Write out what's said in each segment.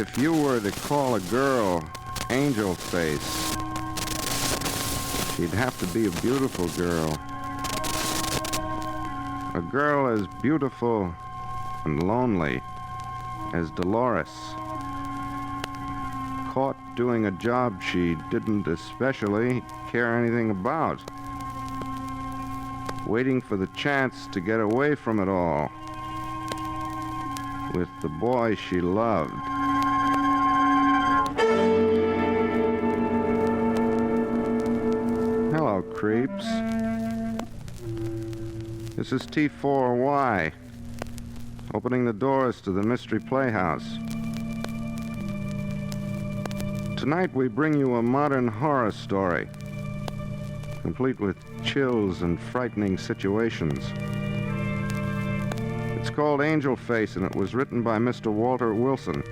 If you were to call a girl Angel Face, she'd have to be a beautiful girl. A girl as beautiful and lonely as Dolores. Caught doing a job she didn't especially care anything about. Waiting for the chance to get away from it all with the boy she loved. Hello, creeps. This is T4Y, opening the doors to the Mystery Playhouse. Tonight we bring you a modern horror story, complete with chills and frightening situations. It's called Angel Face, and it was written by Mr. Walter Wilson.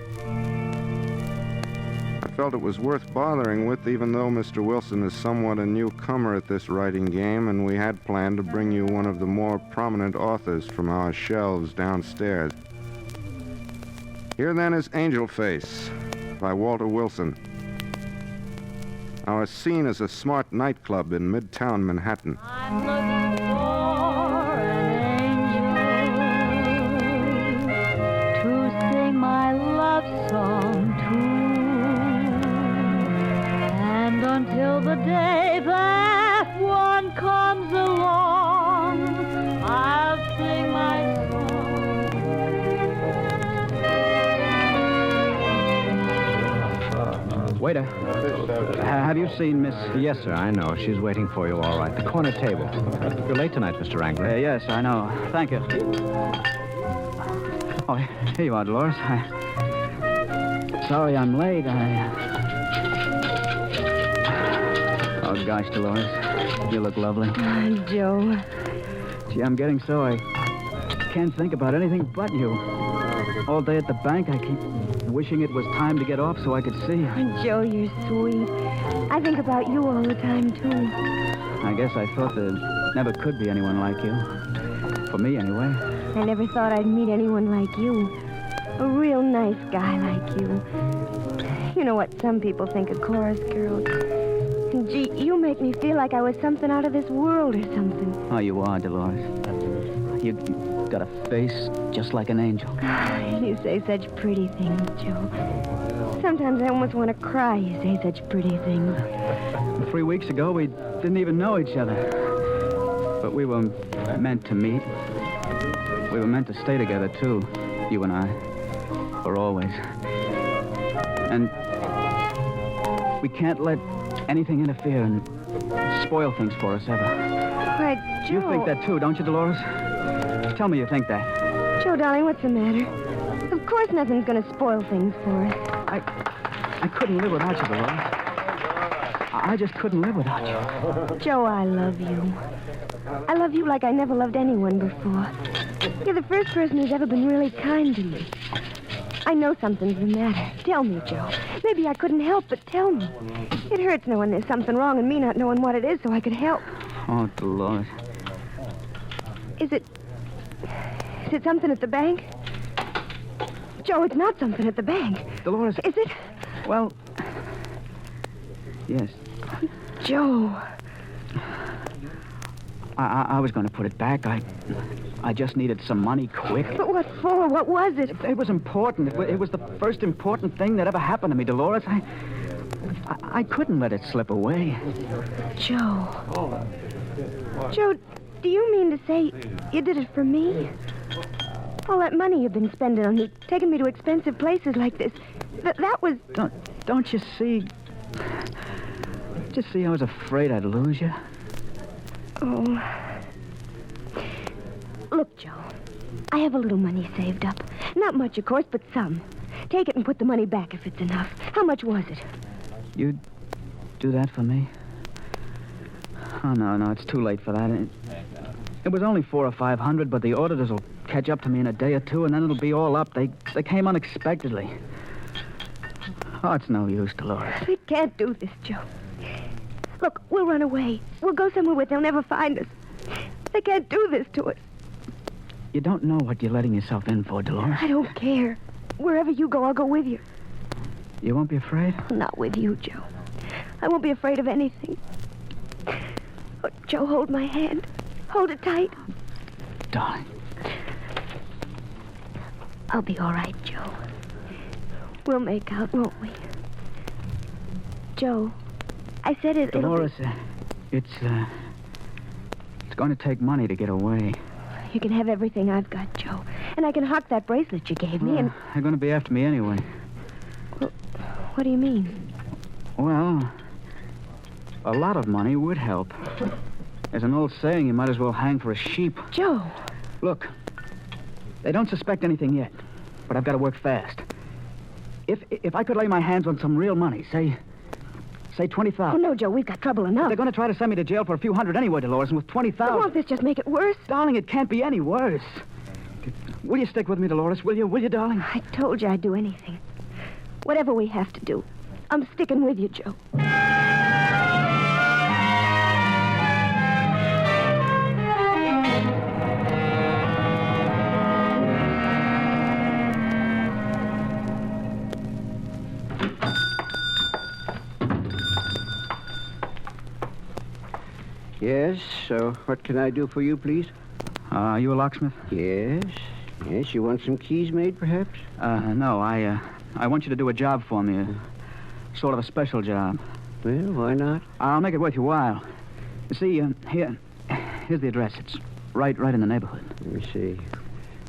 I felt it was worth bothering with, even though Mr. Wilson is somewhat a newcomer at this writing game, and we had planned to bring you one of the more prominent authors from our shelves downstairs. Here then is Angel Face by Walter Wilson. Our scene is a smart nightclub in Midtown Manhattan. I'm looking for an angel to sing my love song to. And until the day that one comes along, I'll sing my song. Waiter, have you seen Miss... Yes, sir, I know. She's waiting for you, all right. The corner table. You're late tonight, Mr. Wrangler. Yes, I know. Thank you. Oh, here you are, Dolores. Sorry I'm late. Oh, gosh, Dolores. You look lovely. Joe. Gee, I'm getting so I can't think about anything but you. All day at the bank, I keep wishing it was time to get off so I could see you. Oh, Joe, you're sweet. I think about you all the time, too. I guess I thought there never could be anyone like you. For me, anyway. I never thought I'd meet anyone like you. A real nice guy like you. You know what some people think of chorus girls. And gee, you make me feel like I was something out of this world or something. Oh, you are, Dolores. You got a face just like an angel. You say such pretty things, Joe. Sometimes I almost want to cry. You say such pretty things. 3 weeks ago, we didn't even know each other. But we were meant to meet. We were meant to stay together, too. You and I. For always. And we can't let anything interfere and spoil things for us, ever. Why, Joe... You think that, too, don't you, Dolores? Tell me you think that. Joe, darling, what's the matter? Of course nothing's going to spoil things for us. I couldn't live without you, Dolores. I just couldn't live without you. Joe, I love you. I love you like I never loved anyone before. You're the first person who's ever been really kind to me. I know something's the matter. Tell me, Joe. Maybe I couldn't help, but tell me. It hurts knowing there's something wrong and me not knowing what it is so I could help. Oh, Dolores. Is it something at the bank? Joe, it's not something at the bank. Dolores. Is it? Well, yes. Joe. I was going to put it back. I just needed some money quick. But what for? What was it? It was important. It was the first important thing that ever happened to me, Dolores. I couldn't let it slip away. Joe. Joe, do you mean to say you did it for me? All that money you've been spending on me, taking me to expensive places like this, that was... Don't you see... Just see I was afraid I'd lose you? Oh. Look, Joe, I have a little money saved up. Not much, of course, but some. Take it and put the money back if it's enough. How much was it? You'd do that for me? Oh, no, it's too late for that. It was only $400 or $500, but the auditors will catch up to me in a day or two, and then it'll be all up. They came unexpectedly. Oh, it's no use, Dolores. We can't do this, Joe. Look, we'll run away. We'll go somewhere where they'll never find us. They can't do this to us. You don't know what you're letting yourself in for, Dolores. I don't care. Wherever you go, I'll go with you. You won't be afraid? Not with you, Joe. I won't be afraid of anything. Oh, Joe, hold my hand. Hold it tight. Darling. I'll be all right, Joe. We'll make out, won't we? Joe, I said it'll Dolores, it's going to take money to get away. You can have everything I've got, Joe. And I can hock that bracelet you gave me, and... They're going to be after me anyway. Well, what do you mean? Well, a lot of money would help. There's an old saying, you might as well hang for a sheep. Joe! Look, they don't suspect anything yet, but I've got to work fast. If I could lay my hands on some real money, say $20,000. Oh, no, Joe, we've got trouble enough. They're going to try to send me to jail for a few hundred anyway, Dolores, and with $20,000... Won't this just make it worse? Darling, it can't be any worse. Will you stick with me, Dolores? Will you, darling? I told you I'd do anything. Whatever we have to do. I'm sticking with you, Joe. Yes, so what can I do for you, please? You a locksmith? Yes. Yes, you want some keys made, perhaps? No, I want you to do a job for me. Sort of a special job. Well, why not? I'll make it worth your while. You see, here's the address. It's right in the neighborhood. Let me see.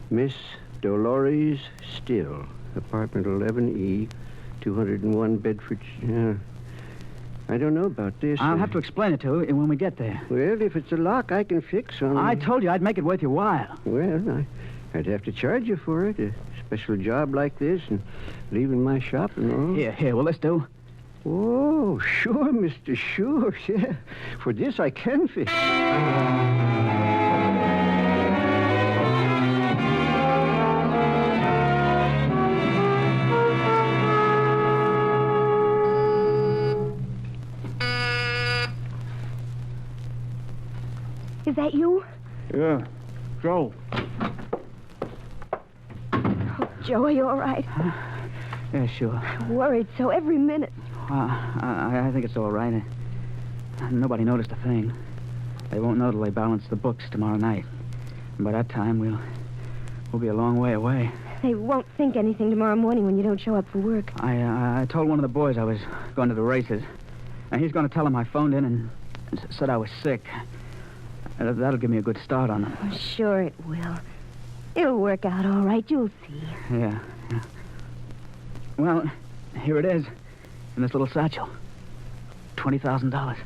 Miss Dolores Still, apartment 11E, 201 Bedford... I don't know about this. I'll have to explain it to you when we get there. Well, if it's a lock, I can fix on... I told you I'd make it worth your while. Well, I'd have to charge you for it. A special job like this and leaving my shop and all. Here, will this do? Oh, sure, mister, sure. Yeah. For this, I can fix. Is that you? Yeah. Joe. Oh, Joe, are you all right? Yeah, sure. I'm worried so every minute. I think it's all right. Nobody noticed a thing. They won't know till they balance the books tomorrow night. And by that time, we'll be a long way away. They won't think anything tomorrow morning when you don't show up for work. I told one of the boys I was going to the races. And he's going to tell him I phoned in and said I was sick. That'll give me a good start on them. Oh, sure it will. It'll work out all right. You'll see. Yeah. Well, here it is. In this little satchel. $20,000.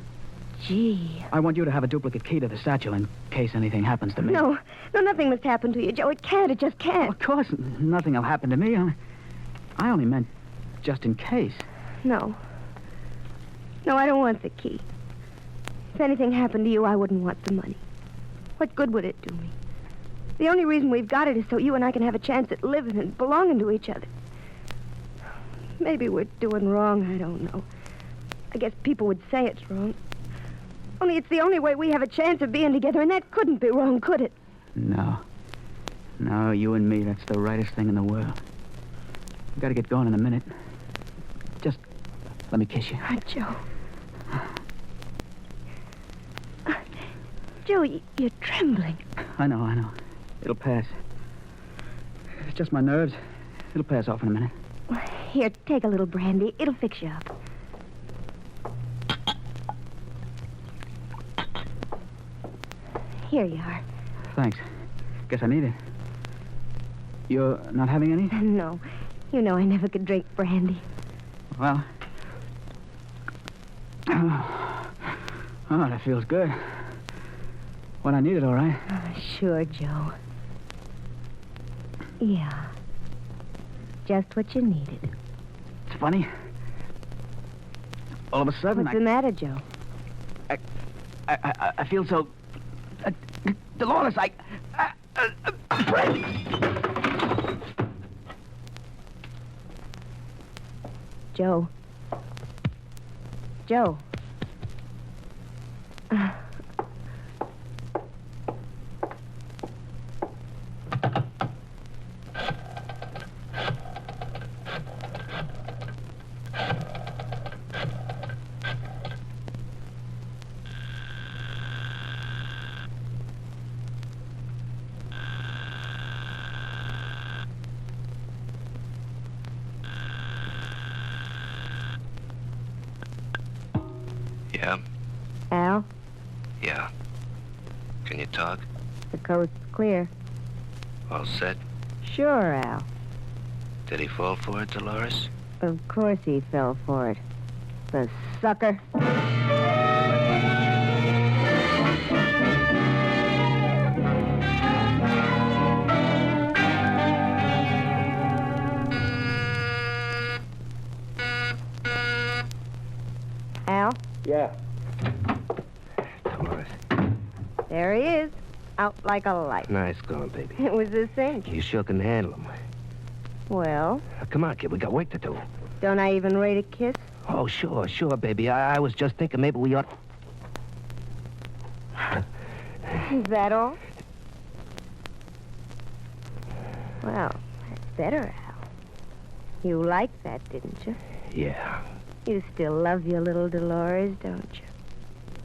Gee. I want you to have a duplicate key to the satchel in case anything happens to me. No, nothing must happen to you, Joe. It can't. It just can't. Of course, nothing will happen to me. I only meant just in case. No. No, I don't want the key. If anything happened to you, I wouldn't want the money. What good would it do me? The only reason we've got it is so you and I can have a chance at living and belonging to each other. Maybe we're doing wrong, I don't know. I guess people would say it's wrong. Only it's the only way we have a chance of being together, and that couldn't be wrong, could it? No. No, you and me, that's the rightest thing in the world. We've got to get going in a minute. Just let me kiss you. Joe. Joe, you're trembling. I know. It'll pass. It's just my nerves. It'll pass off in a minute. Here, take a little brandy. It'll fix you up. Here you are. Thanks. Guess I need it. You're not having any? No. You know I never could drink brandy. Well. Oh, that feels good. What I needed, all right. Oh, sure, Joe. Yeah. Just what you needed. It's funny. All of a sudden, What's the matter, Joe? I feel so... Dolores, Joe. Joe. Yeah? Al, Yeah. Can you talk? the coast's clear. All set? Sure, Al. Did he fall for it, Dolores? Of course he fell for it. The sucker. Al, Yeah. Dolores. there he is. Out like a light. Nice going, baby. It was a cinch. You sure can handle him. Well, Come on, kid. We got work to do. don't I even rate a kiss? Oh, sure, baby. I was just thinking maybe we ought... Is that all? Well, that's better, Al. You liked that, didn't you? Yeah. You still love your little Dolores, don't you?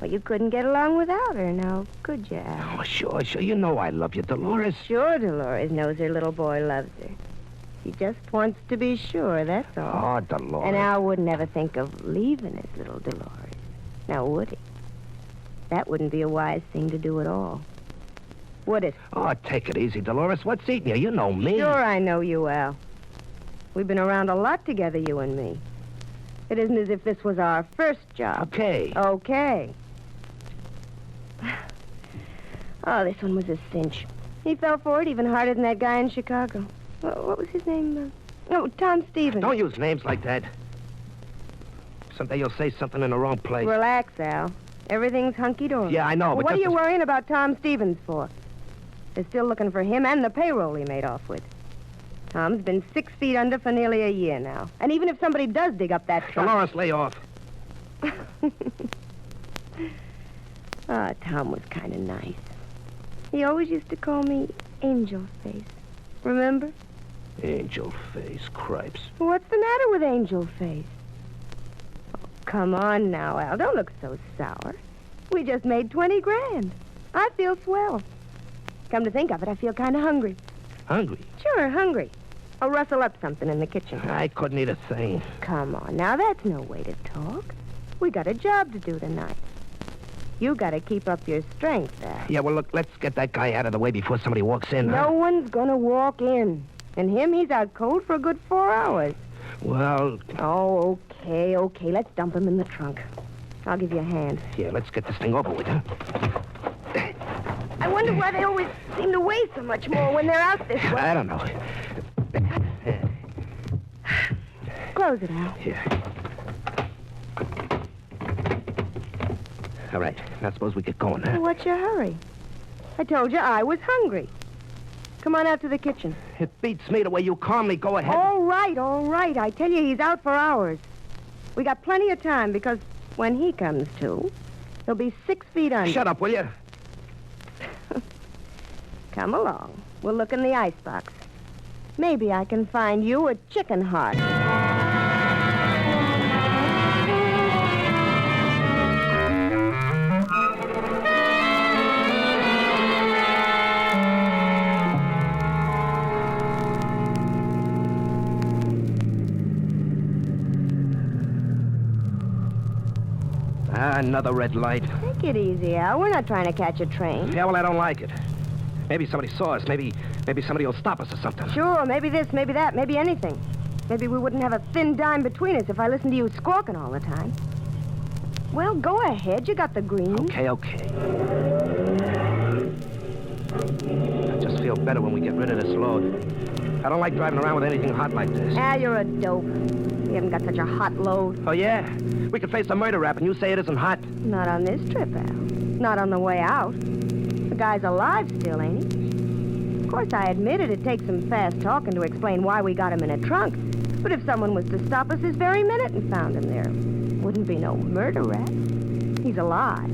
Well, you couldn't get along without her now, could you, Al? Oh, sure. You know I love you, Dolores. Sure, Dolores knows her little boy loves her. She just wants to be sure, that's all. Oh, Dolores. And Al wouldn't ever think of leaving his little Dolores. Now, would he? That wouldn't be a wise thing to do at all. Would it? Oh, take it easy, Dolores. What's eating you? You know me. Sure, I know you, Al. We've been around a lot together, you and me. It isn't as if this was our first job. Okay. Okay. Oh, this one was a cinch. He fell for it even harder than that guy in Chicago. What was his name? Tom Stevens. Don't use names like that. Someday you'll say something in the wrong place. Relax, Al. Everything's hunky-dory. Yeah, I know, Well, but what are just you as- worrying about Tom Stevens for? They're still looking for him and the payroll he made off with. Tom's been 6 feet under for nearly a year now. And even if somebody does dig up that trunk... Dolores, lay off. Ah, Tom was kind of nice. He always used to call me Angel Face. Remember? Angel face, cripes. What's the matter with Angel Face? Oh, come on now, Al. Don't look so sour. We just made 20 grand. I feel swell. Come to think of it, I feel kind of hungry. Hungry? Sure, hungry. I'll rustle up something in the kitchen. I couldn't eat a thing. Come on, now that's no way to talk. We got a job to do tonight. You got to keep up your strength, Al. Yeah, well, look, let's get that guy out of the way before somebody walks in. No one's gonna walk in. And him, he's out cold for a good 4 hours. Well, Oh, okay. Let's dump him in the trunk. I'll give you a hand. yeah, let's get this thing over with, huh? I wonder why they always seem to weigh so much more when they're out this way. I don't know. Close it, Al. Here. All right, now suppose we get going, huh? What's your hurry? I told you I was hungry. Come on out to the kitchen. It beats me the way you calmly go ahead. All right. I tell you, he's out for hours. We got plenty of time because when he comes to, he'll be 6 feet under. Shut up, will you? Come along. We'll look in the icebox. Maybe I can find you a chicken heart. Another red light. Take it easy, Al. We're not trying to catch a train. Yeah, well, I don't like it. Maybe somebody saw us. Maybe somebody will stop us or something. Sure, maybe this, maybe that, maybe anything. Maybe we wouldn't have a thin dime between us if I listened to you squawking all the time. Well, go ahead. You got the green. Okay. I just feel better when we get rid of this load. I don't like driving around with anything hot like this. Al, you're a dope. You haven't got such a hot load. Oh, yeah? We could face a murder rap and you say it isn't hot? Not on this trip, Al. Not on the way out. The guy's alive still, ain't he? Of course, I admit it takes some fast talking to explain why we got him in a trunk. But if someone was to stop us this very minute and found him there, wouldn't be no murder rap. He's alive.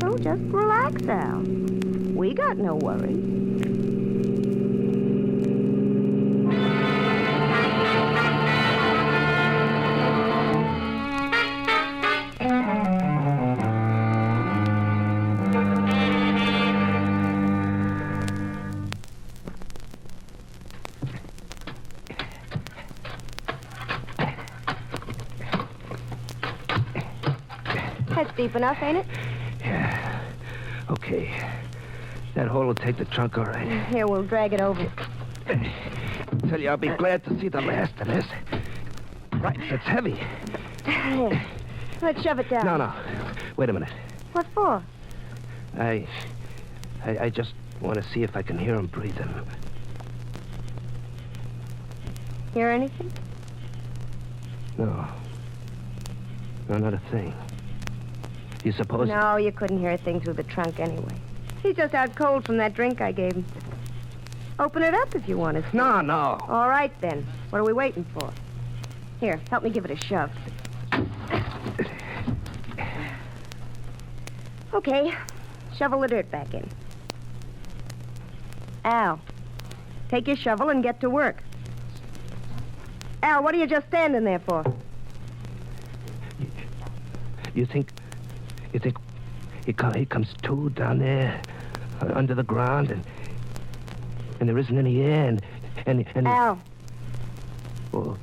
So just relax, Al. We got no worries. That's deep enough, ain't it? Yeah. Okay. That hole will take the trunk all right. Here, we'll drag it over. Tell you, I'll be glad to see the last of this. Right, it's heavy. Here. Let's shove it down. No. Wait a minute. What for? I just want to see if I can hear him breathing. Hear anything? No. No, not a thing. You suppose... No, you couldn't hear a thing through the trunk anyway. He's just out cold from that drink I gave him. Open it up if you want to. No. All right, then. What are we waiting for? Here, help me give it a shove. Okay. Shovel the dirt back in. Al, take your shovel and get to work. Al, what are you just standing there for? You think he comes to down there under the ground and there isn't any air and Al. Well,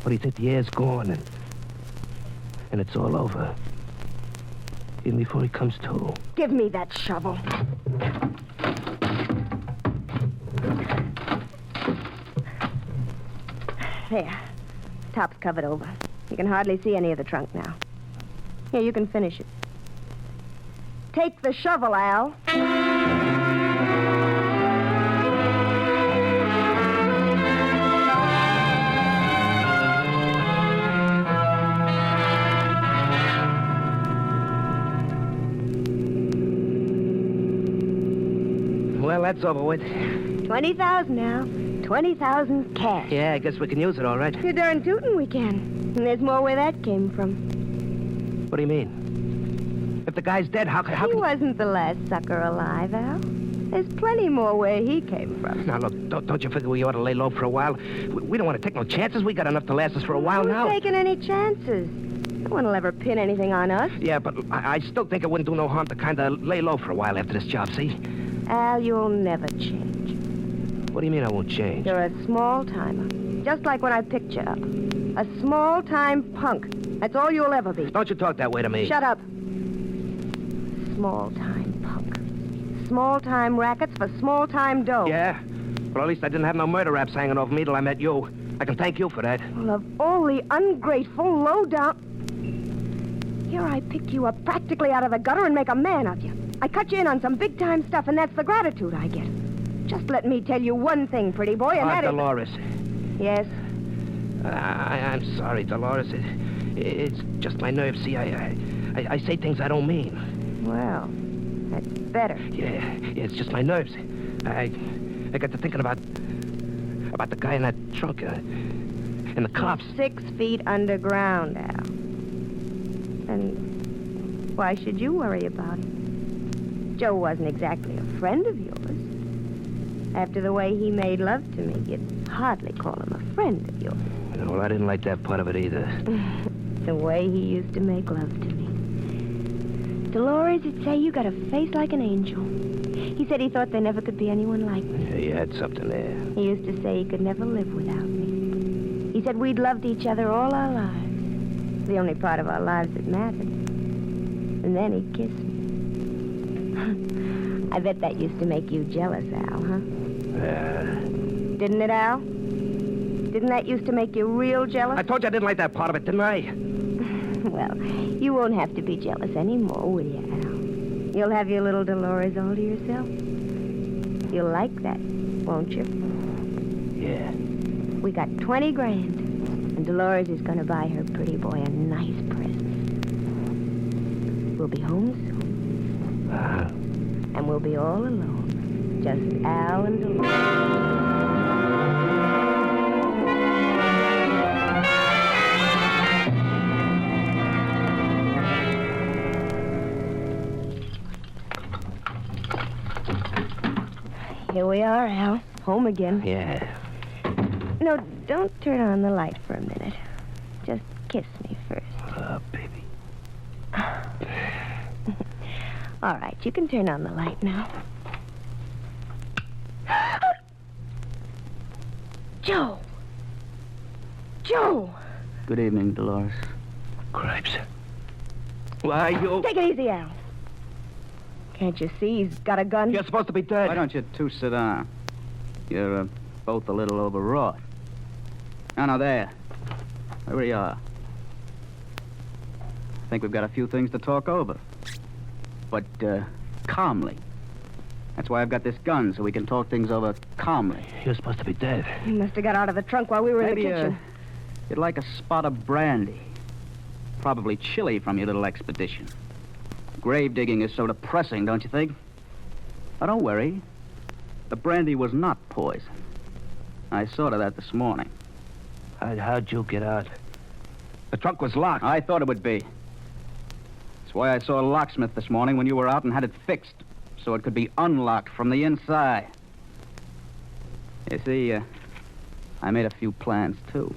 what do you think? The air's gone and it's all over even before he comes to? Give me that shovel. There. Top's covered over. You can hardly see any of the trunk now. Here, you can finish it. Take the shovel, Al. Well, that's over with. 20,000 now. 20,000 cash. Yeah, I guess we can use it, all right. You're darn tootin' we can. And there's more where that came from. What do you mean? If the guy's dead, how He can... wasn't the last sucker alive, Al. There's plenty more where he came from. Now, look, don't you figure we ought to lay low for a while? We don't want to take no chances. We got enough to last us for a while Who's now. taking any chances? No one will ever pin anything on us. Yeah, but I still think it wouldn't do no harm to kind of lay low for a while after this job, see? Al, you'll never change. What do you mean I won't change? You're a small-timer. Just like when I picked you up. A small-time punk. That's all you'll ever be. Don't you talk that way to me. Shut up. Small-time punk. Small-time rackets for small-time dough. Yeah? Well, at least I didn't have no murder raps hanging over me till I met you. I can thank you for that. Well, of all the ungrateful, low-down... Here I pick you up practically out of the gutter and make a man of you. I cut you in on some big-time stuff, and that's the gratitude I get. Just let me tell you one thing, pretty boy, and that is... Dolores. Yes? I'm sorry, Dolores. It's just my nerves. See, I say things I don't mean. Well, that's better. Yeah, it's just my nerves. I got to thinking about the guy in that trunk and the cops. 6 feet underground, Al. And why should you worry about him? Joe wasn't exactly a friend of yours. After the way he made love to me, you'd hardly call him a friend of yours. Well, I didn't like that part of it either. The way he used to make love to me. Dolores would say you got a face like an angel. He said he thought there never could be anyone like me. Yeah, you had something there. He used to say he could never live without me. He said we'd loved each other all our lives. The only part of our lives that mattered. And then he'd kiss me. I bet that used to make you jealous, Al, huh? Didn't it, Al? Didn't that used to make you real jealous? I told you I didn't like that part of it, didn't I? Well, you won't have to be jealous anymore, will you, Al? You'll have your little Dolores all to yourself. You'll like that, won't you? Yeah. We got 20 grand, and Dolores is going to buy her pretty boy a nice present. We'll be home soon. And we'll be all alone. Just Al and Dolores. Here we are, Al. Home again. Yeah. No, don't turn on the light for a minute. Just kiss me first. Oh, baby. All right, you can turn on the light now. Joe! Joe! Good evening, Dolores. Cripes. Why, you... Take it easy, Al. Can't you see he's got a gun? You're supposed to be dead. Why don't you two sit down? You're both a little overwrought. No, there. There we are. I think we've got a few things to talk over. But, calmly. That's why I've got this gun, so we can talk things over calmly. You're supposed to be dead. He must have got out of the trunk while we were Maybe, in the kitchen. you'd like a spot of brandy. Probably chilly from your little expedition. Grave digging is so depressing, don't you think? Oh, don't worry. The brandy was not poison. I saw to that this morning. How'd you get out? The trunk was locked. I thought it would be. That's why I saw a locksmith this morning when you were out and had it fixed, so it could be unlocked from the inside. You see, I made a few plans, too.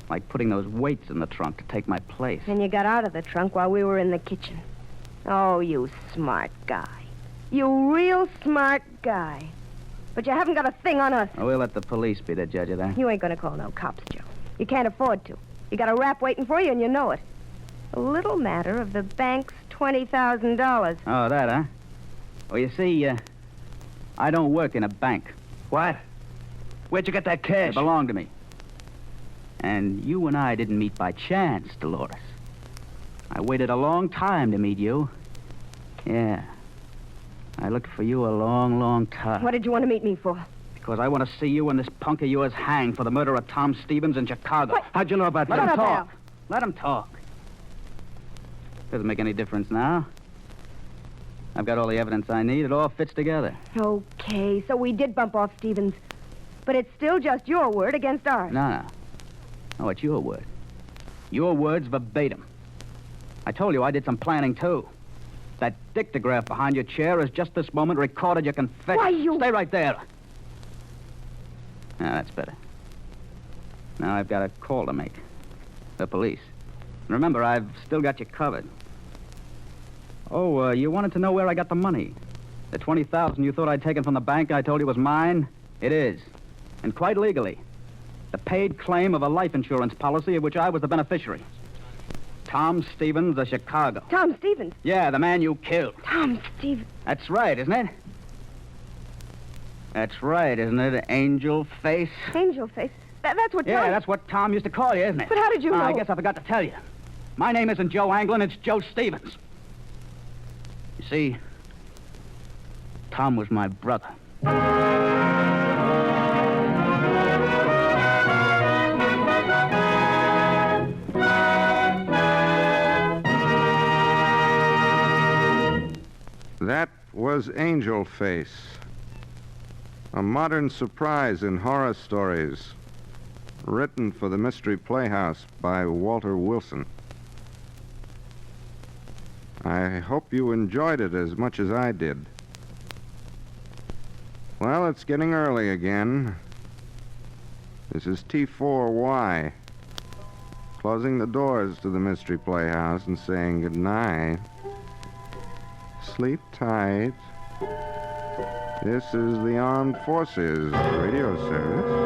Like putting those weights in the trunk to take my place. And you got out of the trunk while we were in the kitchen. Oh, you smart guy. You real smart guy. But you haven't got a thing on us. Oh, we'll let the police be the judge of that. You ain't gonna call no cops, Joe. You can't afford to. You got a rap waiting for you, and you know it. A little matter of the bank's $20,000. Oh, that, huh? Well, you see, I don't work in a bank. What? Where'd you get that It cash? belonged to me. And you and I didn't meet by chance, Dolores. I waited a long time to meet you. Yeah. I looked for you a long, long time. What did you want to meet me for? Because I want to see you and this punk of yours hanged for the murder of Tom Stevens in Chicago. What? How'd you know about Let that? him Shut up, talk. Let him talk. Doesn't make any difference now. I've got all the evidence I need. It all fits together. Okay, so we did bump off Stevens. But it's still just your word against ours. No. No, it's your word. Your words verbatim. I told you I did some planning, too. That dictograph behind your chair has just this moment recorded your confession. Why, you... Stay right there. Now, that's better. Now I've got a call to make. The police. Remember, I've still got you covered. Oh, you wanted to know where I got the money. The $20,000 you thought I'd taken from the bank I told you was mine? It is. And quite legally. The paid claim of a life insurance policy of which I was the beneficiary. Tom Stevens of Chicago. Tom Stevens. Yeah, the man you killed. Tom Stevens. That's right, isn't it? That's right, isn't it, Angel Face? Angel face. That's what Yeah, Tom... that's what Tom used to call you, isn't it? But how did you know? I guess I forgot to tell you. My name isn't Joe Anglin, it's Joe Stevens. You see, Tom was my brother. That was Angel Face, a modern surprise in horror stories, written for the Mystery Playhouse by Walter Wilson. I hope you enjoyed it as much as I did. Well, it's getting early again. This is T4Y, closing the doors to the Mystery Playhouse and saying good night. Sleep tight. This is the Armed Forces Radio Service.